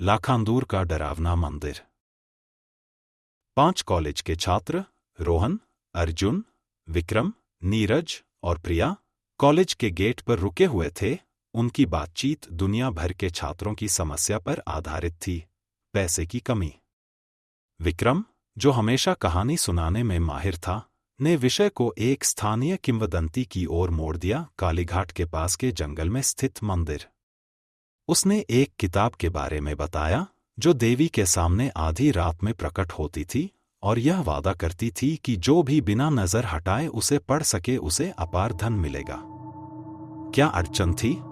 लाखांदूर का डरावना मंदिर। 5 कॉलेज के छात्र रोहन, अर्जुन, विक्रम, नीरज और प्रिया कॉलेज के गेट पर रुके हुए थे। उनकी बातचीत दुनिया भर के छात्रों की समस्या पर आधारित थी, पैसे की कमी। विक्रम, जो हमेशा कहानी सुनाने में माहिर था, ने विषय को एक स्थानीय किंवदंती की ओर मोड़ दिया, कालीघाट के पास के जंगल में स्थित मंदिर। उसने एक किताब के बारे में बताया जो देवी के सामने आधी रात में प्रकट होती थी और यह वादा करती थी कि जो भी बिना नजर हटाए उसे पढ़ सके उसे अपार धन मिलेगा। क्या अड़चन थी?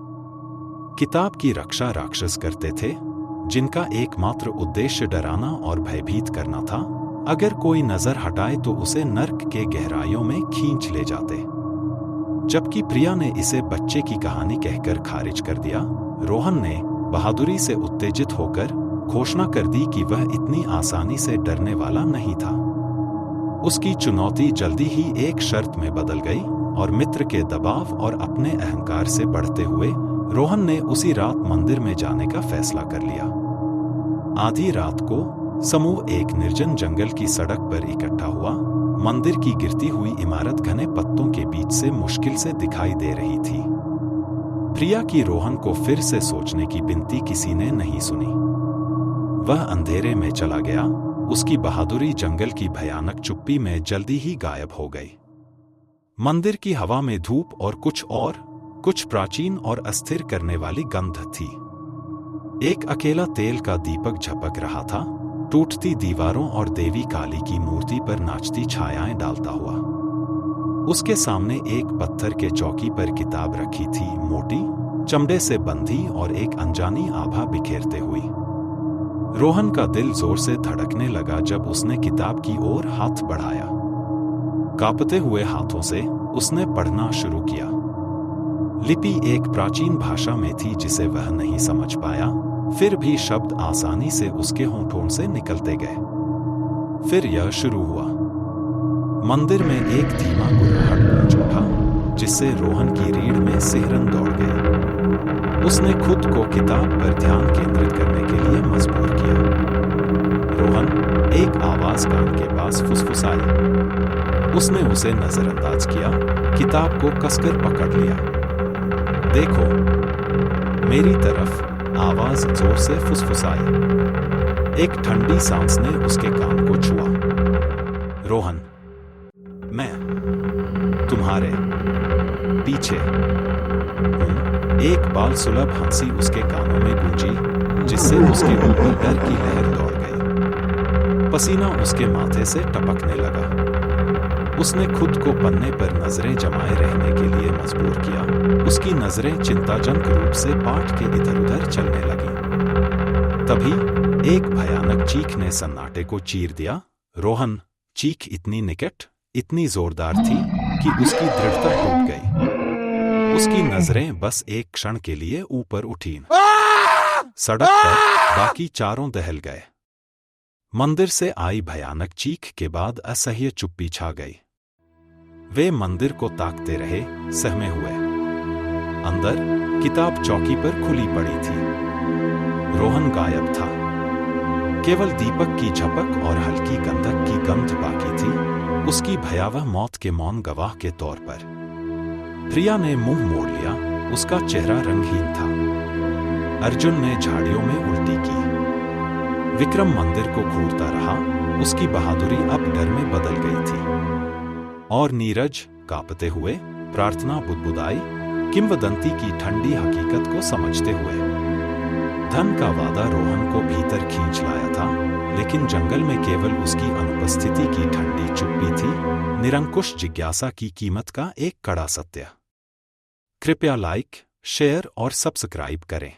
किताब की रक्षा राक्षस करते थे जिनका एकमात्र उद्देश्य डराना और भयभीत करना था। अगर कोई नजर हटाए तो उसे नर्क के गहराइयों में खींच ले जाते। जबकि प्रिया ने इसे बच्चे की कहानी कहकर खारिज कर दिया, रोहन ने बहादुरी से उत्तेजित होकर घोषणा कर दी कि वह इतनी आसानी से डरने वाला नहीं था। उसकी चुनौती जल्दी ही एक शर्त में बदल गई और मित्र के दबाव और अपने अहंकार से बढ़ते हुए रोहन ने उसी रात मंदिर में जाने का फैसला कर लिया। आधी रात को समूह एक निर्जन जंगल की सड़क पर इकट्ठा हुआ। मंदिर की गिरती हुई इमारत घने पत्तों के बीच से मुश्किल से दिखाई दे रही थी। प्रिया की रोहन को फिर से सोचने की विनती किसी ने नहीं सुनी। वह अंधेरे में चला गया। उसकी बहादुरी जंगल की भयानक चुप्पी में जल्दी ही गायब हो गई। मंदिर की हवा में धूप और कुछ प्राचीन और अस्थिर करने वाली गंध थी। एक अकेला तेल का दीपक झपक रहा था, टूटती दीवारों और देवी काली की मूर्ति पर नाचती छायाएं डालता हुआ। उसके सामने एक पत्थर के चौकी पर किताब रखी थी, मोटी, चमड़े से बंधी और एक अनजानी आभा बिखेरते हुई। रोहन का दिल जोर से धड़कने लगा जब उसने किताब की ओर हाथ बढ़ाया। कांपते हुए हाथों से उसने पढ़ना शुरू किया। लिपि एक प्राचीन भाषा में थी जिसे वह नहीं समझ पाया, फिर भी शब्द आसानी से उसके होठों से निकलते गए। फिर यह शुरू हुआ। मंदिर में एक धीमा गुर्राहट गूंज उठा जिससे रोहन की रीढ़ में सिहरन दौड़ गई। उसने खुद को किताब पर ध्यान केंद्रित करने के लिए मजबूर किया। रोहन, एक आवाज कान के पास फुसफुसाई। उसने उसे नजरअंदाज किया, किताब को कसकर पकड़ लिया। देखो मेरी तरफ, आवाज जोर से फुसफुसाई। एक ठंडी सांस ने उसके कान को छुआ। रोहन, मैं तुम्हारे पीछे हूं। एक बाल सुलभ हंसी उसके कानों में गूंजी जिससे उसके ऊपर डर की लहर दौड़ गई। पसीना उसके माथे से टपकने लगा। उसने खुद को पन्ने पर नजरें जमाए रहने के लिए मजबूर किया। उसकी नजरें चिंताजनक रूप से पाठ के इधर-उधर चलने लगीं। तभी एक भयानक चीख ने सन्नाटे को चीर दिया। रोहन, चीख इतनी निकट, इतनी जोरदार थी कि उसकी दृढ़ता टूट गई। उसकी नजरें बस एक क्षण के लिए ऊपर उठीं। सड़क पर बाकी चारों दहल गए। मंदिर से आई भयानक चीख के बाद असह्य चुप्पी छा गई। वे मंदिर को ताकते रहे, सहमे हुए। अंदर किताब चौकी पर खुली पड़ी थी। रोहन गायब था। केवल दीपक की झपक और हल्की गंधक की गंध बाकी थी, उसकी भयावह मौत के मौन गवाह के तौर पर। प्रिया ने मुंह मोड़ लिया, उसका चेहरा रंगहीन था। अर्जुन ने झाड़ियों में उल्टी की। विक्रम मंदिर को घूरता रहा, उसकी बहादुरी अब डर में बदल गई थी। और नीरज, कांपते हुए, प्रार्थना बुदबुदाई, किंवदंती की ठंडी हकीकत को समझते हुए। धन का वादा रोहन को भीतर खींच लाया था, लेकिन जंगल में केवल उसकी अनुपस्थिति की ठंडी चुप्पी थी, निरंकुश जिज्ञासा की कीमत का एक कड़ा सत्य। कृपया लाइक, शेयर और सब्सक्राइब करें।